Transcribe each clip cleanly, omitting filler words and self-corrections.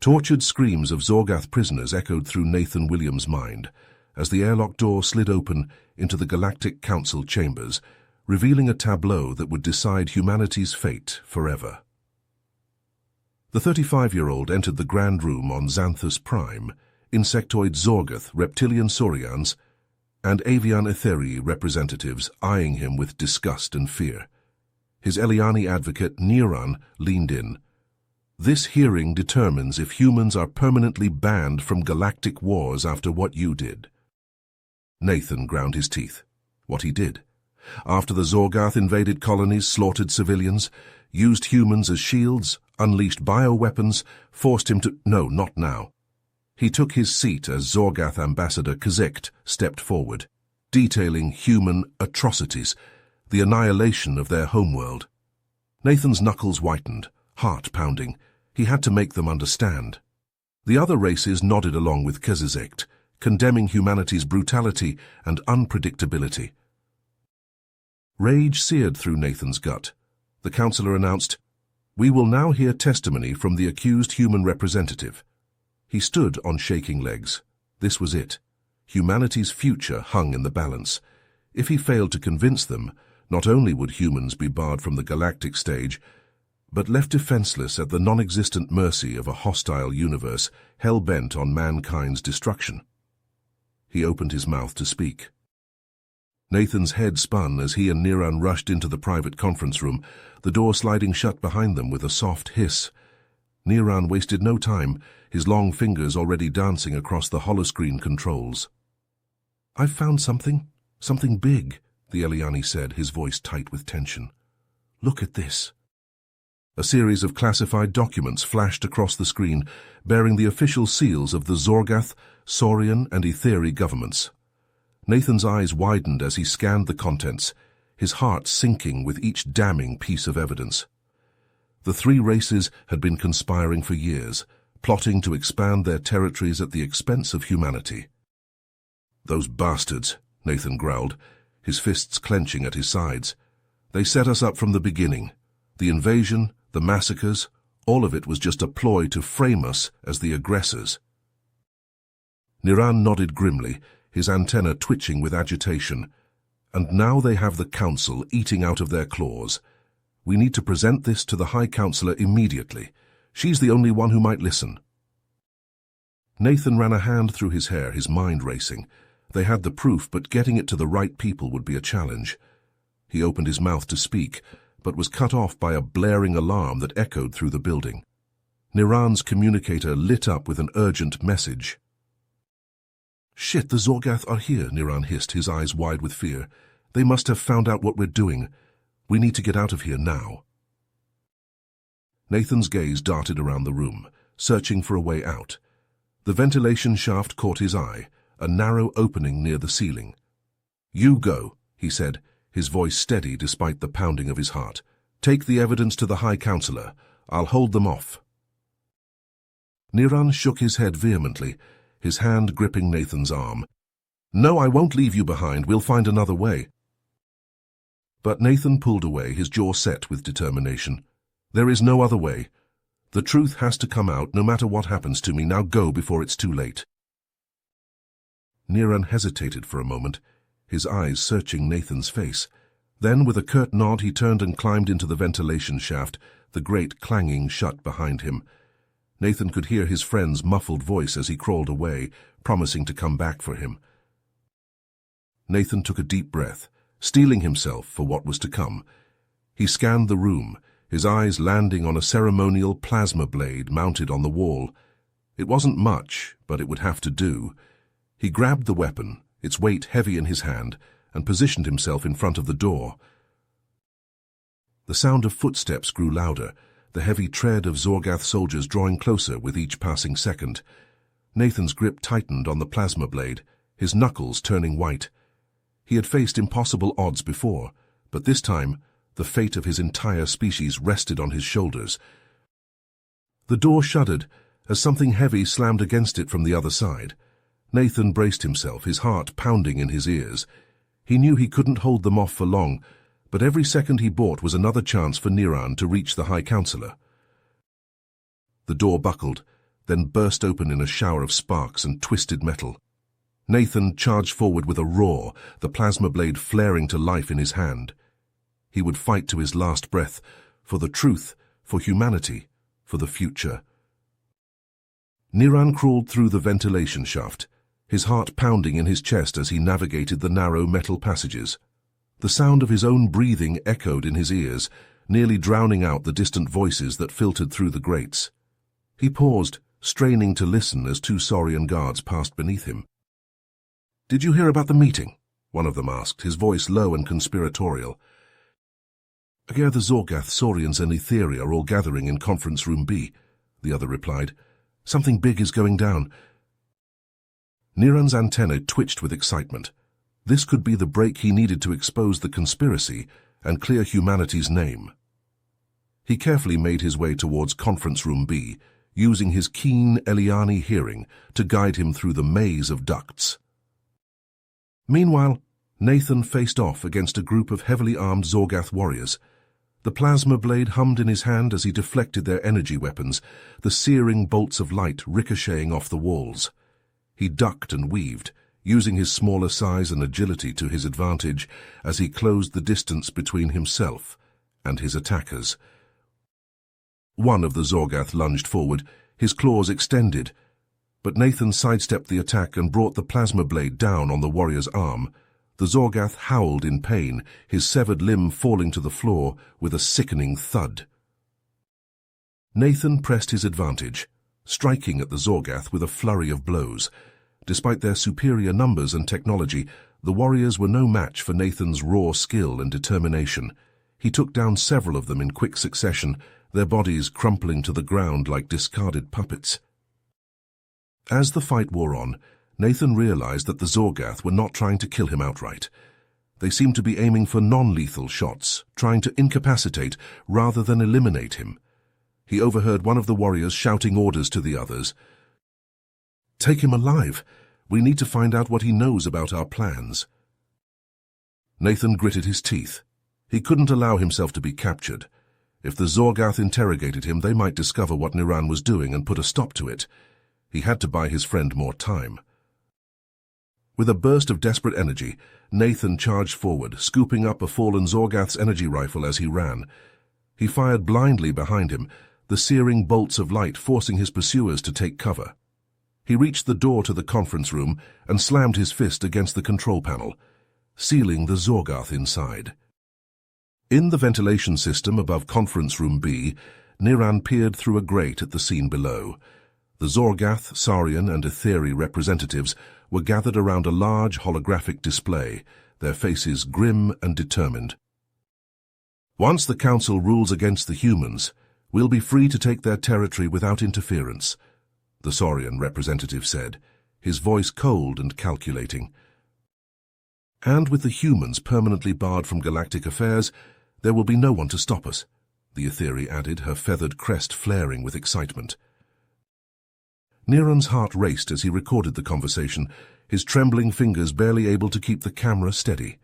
Tortured screams of Zorgath prisoners echoed through Nathan Williams' mind as the airlock door slid open into the Galactic Council chambers, revealing a tableau that would decide humanity's fate forever. The 35-year-old entered the Grand Room on Xanthus Prime, insectoid Zorgath, reptilian Saurians, and avian Etheri representatives eyeing him with disgust and fear. His Eliani advocate, Niran, leaned in. "This hearing determines if humans are permanently banned from galactic wars after what you did." Nathan ground his teeth. What he did. After the Zorgath invaded colonies, slaughtered civilians, used humans as shields, unleashed bioweapons, forced him to— No, not now. He took his seat as Zorgath ambassador Kazekt stepped forward, detailing human atrocities, the annihilation of their homeworld. Nathan's knuckles whitened, heart pounding. He had to make them understand. The other races nodded along with Kazekt, condemning humanity's brutality and unpredictability. Rage seared through Nathan's gut. The counselor announced, "We will now hear testimony from the accused human representative." He stood on shaking legs. This was it. Humanity's future hung in the balance. If he failed to convince them, not only would humans be barred from the galactic stage, but left defenseless at the non-existent mercy of a hostile universe hell-bent on mankind's destruction. He opened his mouth to speak. Nathan's head spun as he and Niran rushed into the private conference room, the door sliding shut behind them with a soft hiss. Niran wasted no time, his long fingers already dancing across the holoscreen controls. "I've found something big," the Eliani said, his voice tight with tension. "Look at this." A series of classified documents flashed across the screen, bearing the official seals of the Zorgath, Saurian, and Etheri governments. Nathan's eyes widened as he scanned the contents, his heart sinking with each damning piece of evidence. The three races had been conspiring for years, plotting to expand their territories at the expense of humanity. "Those bastards," Nathan growled, his fists clenching at his sides. "They set us up from the beginning. The invasion, the massacres, all of it was just a ploy to frame us as the aggressors." Niran nodded grimly, his antenna twitching with agitation. "And now they have the Council eating out of their claws. We need to present this to the High Counselor immediately. She's the only one who might listen." Nathan ran a hand through his hair, his mind racing. They had the proof, but getting it to the right people would be a challenge. He opened his mouth to speak, but was cut off by a blaring alarm that echoed through the building. Niran's communicator lit up with an urgent message. "Shit, the Zorgath are here," Niran hissed, his eyes wide with fear. "They must have found out what we're doing. We need to get out of here now." Nathan's gaze darted around the room, searching for a way out. The ventilation shaft caught his eye, a narrow opening near the ceiling. "You go," he said, his voice steady despite the pounding of his heart. "Take the evidence to the High Counselor. I'll hold them off." Niran shook his head vehemently, his hand gripping Nathan's arm. "No, I won't leave you behind. We'll find another way." But Nathan pulled away, his jaw set with determination. "There is no other way. The truth has to come out no matter what happens to me. Now go before it's too late." Niran hesitated for a moment, his eyes searching Nathan's face. Then, with a curt nod, he turned and climbed into the ventilation shaft, the grate clanging shut behind him. Nathan could hear his friend's muffled voice as he crawled away, promising to come back for him. Nathan took a deep breath, steeling himself for what was to come. He scanned the room, his eyes landing on a ceremonial plasma blade mounted on the wall. It wasn't much, but it would have to do. He grabbed the weapon, its weight heavy in his hand, and positioned himself in front of the door. The sound of footsteps grew louder, the heavy tread of Zorgath soldiers drawing closer with each passing second. Nathan's grip tightened on the plasma blade, his knuckles turning white. He had faced impossible odds before, but this time the fate of his entire species rested on his shoulders. The door shuddered as something heavy slammed against it from the other side. Nathan braced himself, his heart pounding in his ears. He knew he couldn't hold them off for long, but every second he bought was another chance for Niran to reach the High Counselor. The door buckled, then burst open in a shower of sparks and twisted metal. Nathan charged forward with a roar, the plasma blade flaring to life in his hand. He would fight to his last breath, for the truth, for humanity, for the future. Niran crawled through the ventilation shaft, his heart pounding in his chest as he navigated the narrow metal passages. The sound of his own breathing echoed in his ears, nearly drowning out the distant voices that filtered through the grates. He paused, straining to listen as two Saurian guards passed beneath him. "Did you hear about the meeting?" one of them asked, his voice low and conspiratorial. "The Zorgath, Saurians and Etheri are all gathering in Conference Room B," the other replied. "Something big is going down." Niran's antennae twitched with excitement. This could be the break he needed to expose the conspiracy and clear humanity's name. He carefully made his way towards Conference Room B, using his keen Eliani hearing to guide him through the maze of ducts. Meanwhile, Nathan faced off against a group of heavily armed Zorgath warriors. The plasma blade hummed in his hand as he deflected their energy weapons, the searing bolts of light ricocheting off the walls. He ducked and weaved, using his smaller size and agility to his advantage as he closed the distance between himself and his attackers. One of the Zorgath lunged forward, his claws extended, but Nathan sidestepped the attack and brought the plasma blade down on the warrior's arm. The Zorgath howled in pain, his severed limb falling to the floor with a sickening thud. Nathan pressed his advantage, striking at the Zorgath with a flurry of blows. Despite their superior numbers and technology, the warriors were no match for Nathan's raw skill and determination. He took down several of them in quick succession, their bodies crumpling to the ground like discarded puppets. As the fight wore on, Nathan realized that the Zorgath were not trying to kill him outright. They seemed to be aiming for non-lethal shots, trying to incapacitate rather than eliminate him. He overheard one of the warriors shouting orders to the others. "Take him alive. We need to find out what he knows about our plans." Nathan gritted his teeth. He couldn't allow himself to be captured. If the Zorgath interrogated him, they might discover what Niran was doing and put a stop to it. He had to buy his friend more time. With a burst of desperate energy, Nathan charged forward, scooping up a fallen Zorgath's energy rifle as he ran. He fired blindly behind him, the searing bolts of light forcing his pursuers to take cover. He reached the door to the conference room and slammed his fist against the control panel, sealing the Zorgath inside. In the ventilation system above Conference Room B, Niran peered through a grate at the scene below. The Zorgath, Saurian and Etheri representatives were gathered around a large holographic display, their faces grim and determined. "Once the Council rules against the humans, we'll be free to take their territory without interference," the Saurian representative said, his voice cold and calculating. "And with the humans permanently barred from galactic affairs, there will be no one to stop us," the Etheri added, her feathered crest flaring with excitement. Niran's heart raced as he recorded the conversation, his trembling fingers barely able to keep the camera steady.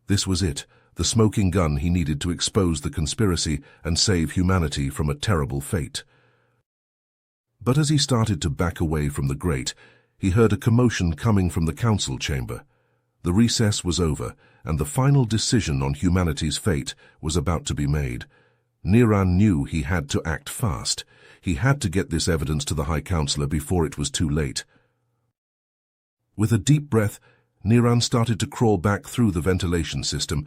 This was it, the smoking gun he needed to expose the conspiracy and save humanity from a terrible fate. But as he started to back away from the grate, he heard a commotion coming from the council chamber. The recess was over, and the final decision on humanity's fate was about to be made. Niran knew he had to act fast. He had to get this evidence to the High Counselor before it was too late. With a deep breath, Niran started to crawl back through the ventilation system,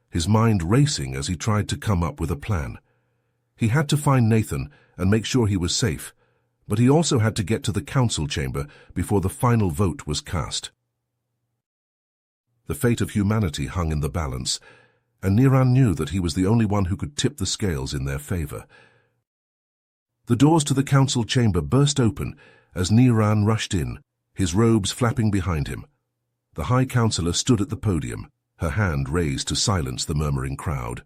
his mind racing as he tried to come up with a plan. He had to find Nathan and make sure he was safe, but he also had to get to the council chamber before the final vote was cast. The fate of humanity hung in the balance, and Niran knew that he was the only one who could tip the scales in their favor. The doors to the council chamber burst open as Niran rushed in, his robes flapping behind him. The High Counselor stood at the podium, her hand raised to silence the murmuring crowd.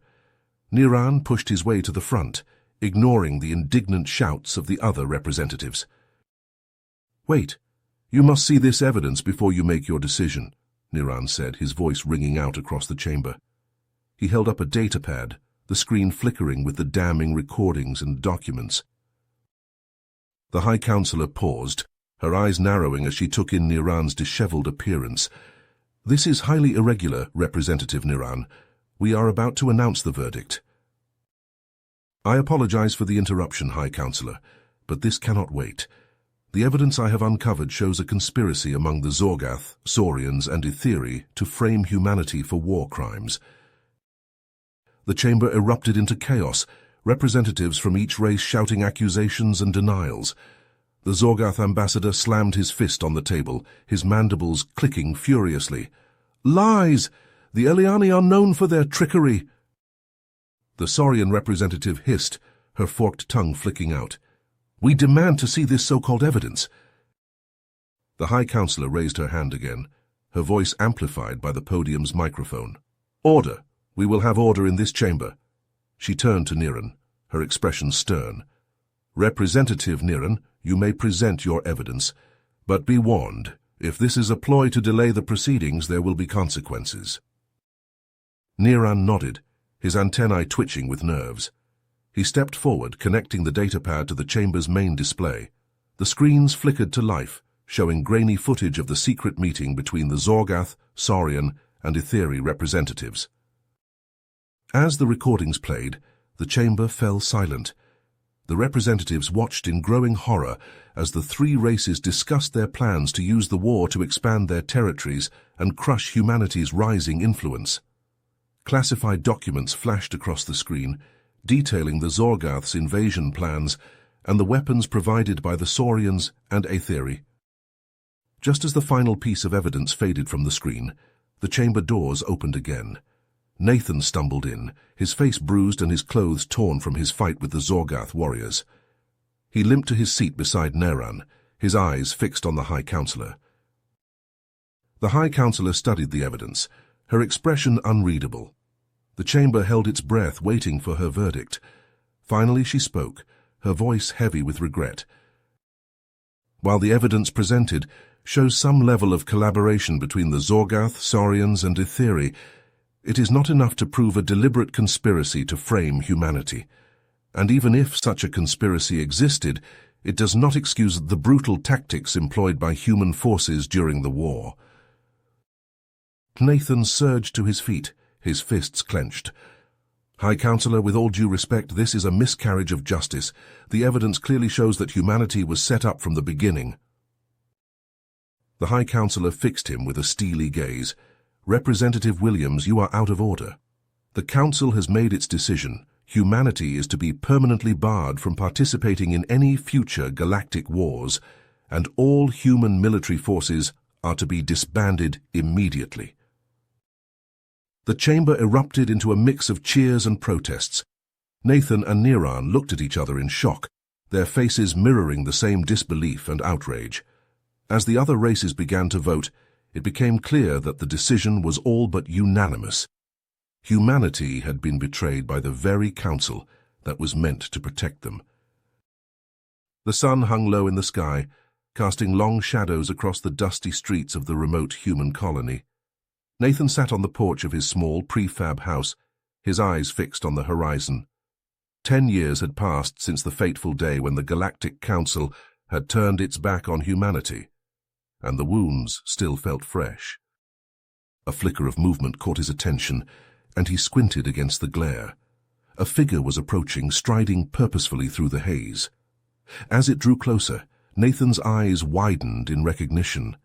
Niran pushed his way to the front, ignoring the indignant shouts of the other representatives. "Wait, you must see this evidence before you make your decision," Niran said, his voice ringing out across the chamber. He held up a datapad, the screen flickering with the damning recordings and documents. The High Counselor paused, her eyes narrowing as she took in Niran's disheveled appearance. "This is highly irregular, Representative Niran. We are about to announce the verdict." "I apologize for the interruption, High Counselor, but this cannot wait. The evidence I have uncovered shows a conspiracy among the Zorgath, Saurians, and Etheri to frame humanity for war crimes." The chamber erupted into chaos, representatives from each race shouting accusations and denials. The Zorgath ambassador slammed his fist on the table, his mandibles clicking furiously. "Lies! The Eliani are known for their trickery." The Saurian representative hissed, her forked tongue flicking out. "We demand to see this so-called evidence." The High Counselor raised her hand again, her voice amplified by the podium's microphone. "Order! We will have order in this chamber." She turned to Niran, her expression stern. "Representative Niran, you may present your evidence, but be warned, if this is a ploy to delay the proceedings, there will be consequences." Niran nodded, his antennae twitching with nerves. He stepped forward, connecting the datapad to the chamber's main display. The screens flickered to life, showing grainy footage of the secret meeting between the Zorgath, Saurian, and Etheri representatives. As the recordings played, the chamber fell silent. The representatives watched in growing horror as the three races discussed their plans to use the war to expand their territories and crush humanity's rising influence. Classified documents flashed across the screen, detailing the Zorgath's invasion plans and the weapons provided by the Saurians and Etheri. Just as the final piece of evidence faded from the screen, the chamber doors opened again. Nathan stumbled in, his face bruised and his clothes torn from his fight with the Zorgath warriors. He limped to his seat beside Niran, his eyes fixed on the High Counselor. The High Counselor studied the evidence, her expression unreadable. The chamber held its breath, waiting for her verdict. Finally she spoke, her voice heavy with regret. "While the evidence presented shows some level of collaboration between the Zorgath, Saurians, and Etheri, it is not enough to prove a deliberate conspiracy to frame humanity. And even if such a conspiracy existed, it does not excuse the brutal tactics employed by human forces during the war." Nathan surged to his feet, his fists clenched. "High Counselor, with all due respect, this is a miscarriage of justice. The evidence clearly shows that humanity was set up from the beginning." The High Counselor fixed him with a steely gaze. "Representative Williams, you are out of order. The Council has made its decision. Humanity is to be permanently barred from participating in any future galactic wars, and all human military forces are to be disbanded immediately." The chamber erupted into a mix of cheers and protests. Nathan and Niran looked at each other in shock, their faces mirroring the same disbelief and outrage. As the other races began to vote, it became clear that the decision was all but unanimous. Humanity had been betrayed by the very council that was meant to protect them. The sun hung low in the sky, casting long shadows across the dusty streets of the remote human colony. Nathan sat on the porch of his small prefab house, his eyes fixed on the horizon. 10 years had passed since the fateful day when the Galactic Council had turned its back on humanity, and the wounds still felt fresh. A flicker of movement caught his attention, and he squinted against the glare. A figure was approaching, striding purposefully through the haze. As it drew closer, Nathan's eyes widened in recognition.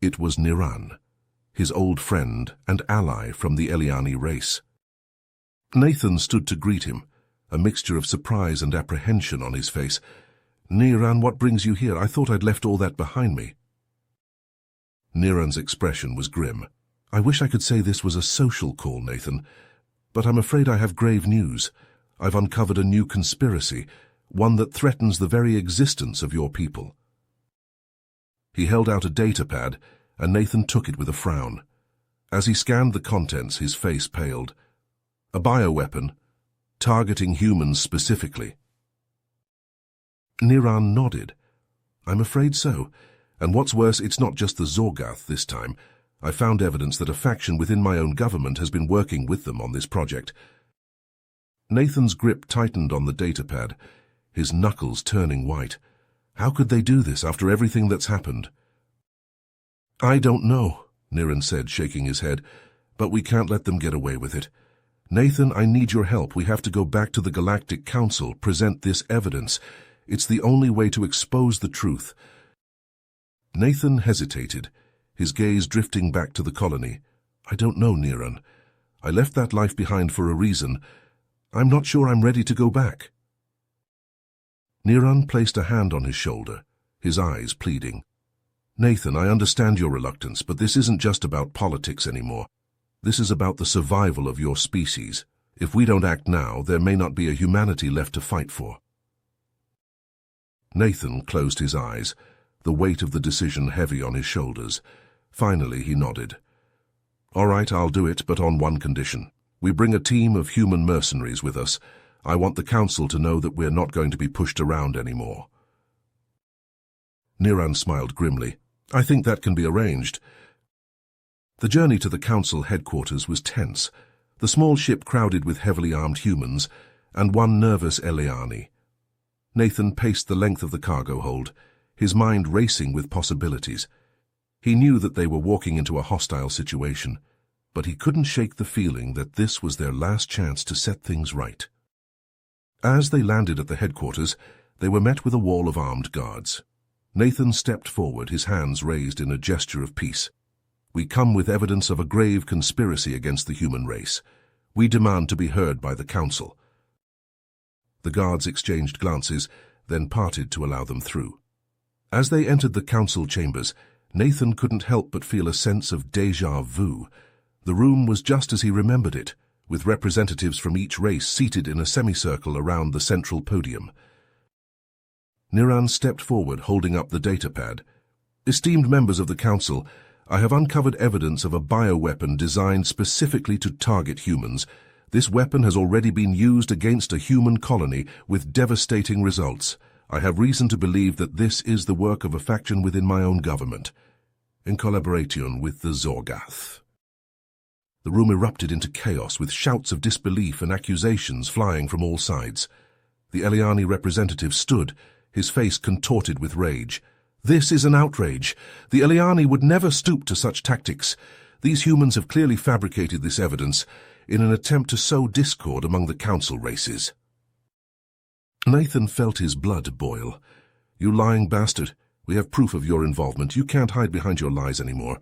It was Niran, his old friend and ally from the Eliani race. Nathan stood to greet him, a mixture of surprise and apprehension on his face. "Niran, what brings you here? I thought I'd left all that behind me." Niran's expression was grim. "I wish I could say this was a social call, Nathan, but I'm afraid I have grave news. I've uncovered a new conspiracy, one that threatens the very existence of your people." He held out a datapad, and Nathan took it with a frown. As he scanned the contents, his face paled. A bioweapon, targeting humans specifically. Niran nodded. "I'm afraid so. And what's worse, it's not just the Zorgath this time. I found evidence that a faction within my own government has been working with them on this project." Nathan's grip tightened on the datapad, his knuckles turning white. How could they do this after everything that's happened? I don't know, Niran said, shaking his head, but we can't let them get away with it. Nathan, I need your help. We have to go back to the Galactic Council, present this evidence. It's the only way to expose the truth. Nathan hesitated, his gaze drifting back to the colony. I don't know, Niran. I left that life behind for a reason. I'm not sure I'm ready to go back. Niran placed a hand on his shoulder, his eyes pleading. Nathan, I understand your reluctance, but this isn't just about politics anymore. This is about the survival of your species. If we don't act now, there may not be a humanity left to fight for. Nathan closed his eyes, the weight of the decision heavy on his shoulders. Finally, he nodded. All right, I'll do it, but on one condition. We bring a team of human mercenaries with us. I want the Council to know that we're not going to be pushed around anymore. Niran smiled grimly. I think that can be arranged. The journey to the Council headquarters was tense, the small ship crowded with heavily armed humans, and one nervous Eliani. Nathan paced the length of the cargo hold, his mind racing with possibilities. He knew that they were walking into a hostile situation, but he couldn't shake the feeling that this was their last chance to set things right. As they landed at the headquarters, they were met with a wall of armed guards. Nathan stepped forward, his hands raised in a gesture of peace. We come with evidence of a grave conspiracy against the human race. We demand to be heard by the Council. The guards exchanged glances, then parted to allow them through. As they entered the Council chambers, Nathan couldn't help but feel a sense of déjà vu. The room was just as he remembered it, with representatives from each race seated in a semicircle around the central podium. Niran stepped forward, holding up the datapad. Esteemed members of the Council, I have uncovered evidence of a bioweapon designed specifically to target humans. This weapon has already been used against a human colony with devastating results. I have reason to believe that this is the work of a faction within my own government, in collaboration with the Zorgath. The room erupted into chaos, with shouts of disbelief and accusations flying from all sides. The Eliani representative stood, his face contorted with rage. This is an outrage. The Eliani would never stoop to such tactics. These humans have clearly fabricated this evidence in an attempt to sow discord among the Council races. Nathan felt his blood boil. You lying bastard. We have proof of your involvement. You can't hide behind your lies anymore.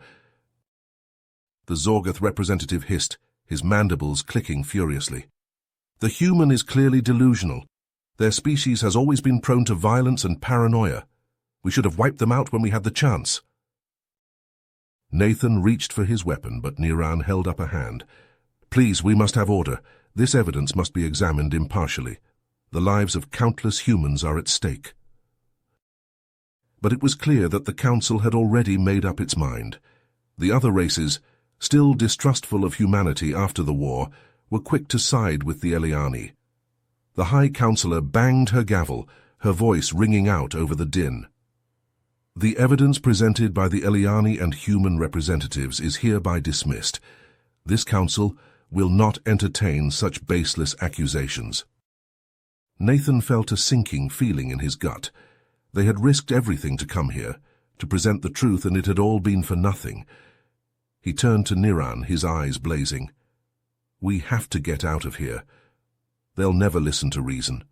The Zorgath representative hissed, his mandibles clicking furiously. The human is clearly delusional. Their species has always been prone to violence and paranoia. We should have wiped them out when we had the chance. Nathan reached for his weapon, but Niran held up a hand. Please, we must have order. This evidence must be examined impartially. The lives of countless humans are at stake. But it was clear that the Council had already made up its mind. The other races, still distrustful of humanity after the war, were quick to side with the Eliani. The High Councillor banged her gavel, her voice ringing out over the din. The evidence presented by the Eliani and human representatives is hereby dismissed. This Council will not entertain such baseless accusations. Nathan felt a sinking feeling in his gut. They had risked everything to come here, to present the truth, and it had all been for nothing. He turned to Niran, his eyes blazing. We have to get out of here. They'll never listen to reason.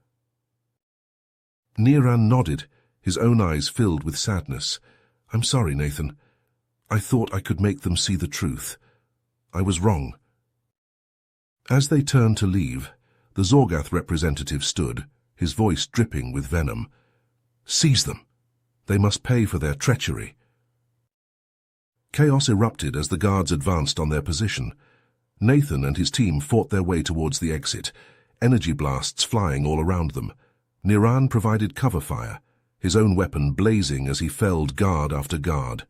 Niran nodded, his own eyes filled with sadness. I'm sorry, Nathan. I thought I could make them see the truth. I was wrong. As they turned to leave, the Zorgath representative stood, his voice dripping with venom. Seize them. They must pay for their treachery. Chaos erupted as the guards advanced on their position. Nathan and his team fought their way towards the exit, energy blasts flying all around them. Niran provided cover fire, his own weapon blazing as he felled guard after guard.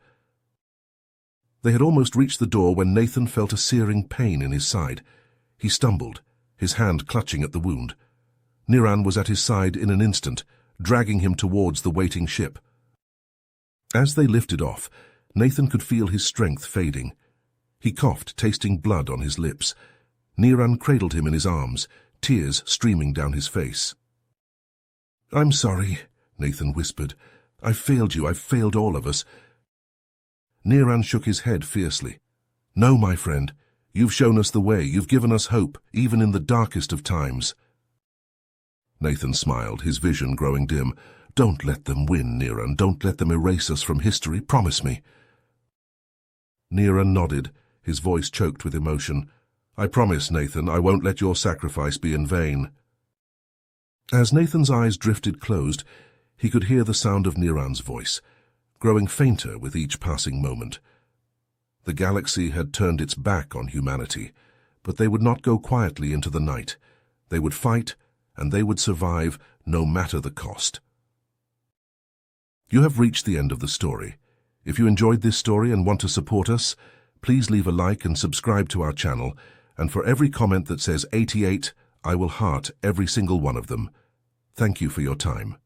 They had almost reached the door when Nathan felt a searing pain in his side. He stumbled, his hand clutching at the wound. Niran was at his side in an instant, dragging him towards the waiting ship. As they lifted off, Nathan could feel his strength fading. He coughed, tasting blood on his lips. Niran cradled him in his arms, tears streaming down his face. I'm sorry, Nathan whispered. I've failed you, I've failed all of us. Niran shook his head fiercely. No, my friend. You've shown us the way, you've given us hope, even in the darkest of times. Nathan smiled, his vision growing dim. Don't let them win, Niran. Don't let them erase us from history, promise me. Niran nodded, his voice choked with emotion. I promise, Nathan, I won't let your sacrifice be in vain. As Nathan's eyes drifted closed, he could hear the sound of Niran's voice, growing fainter with each passing moment. The galaxy had turned its back on humanity, but they would not go quietly into the night. They would fight, and they would survive, no matter the cost. You have reached the end of the story. If you enjoyed this story and want to support us, please leave a like and subscribe to our channel, and for every comment that says 88, I will heart every single one of them. Thank you for your time.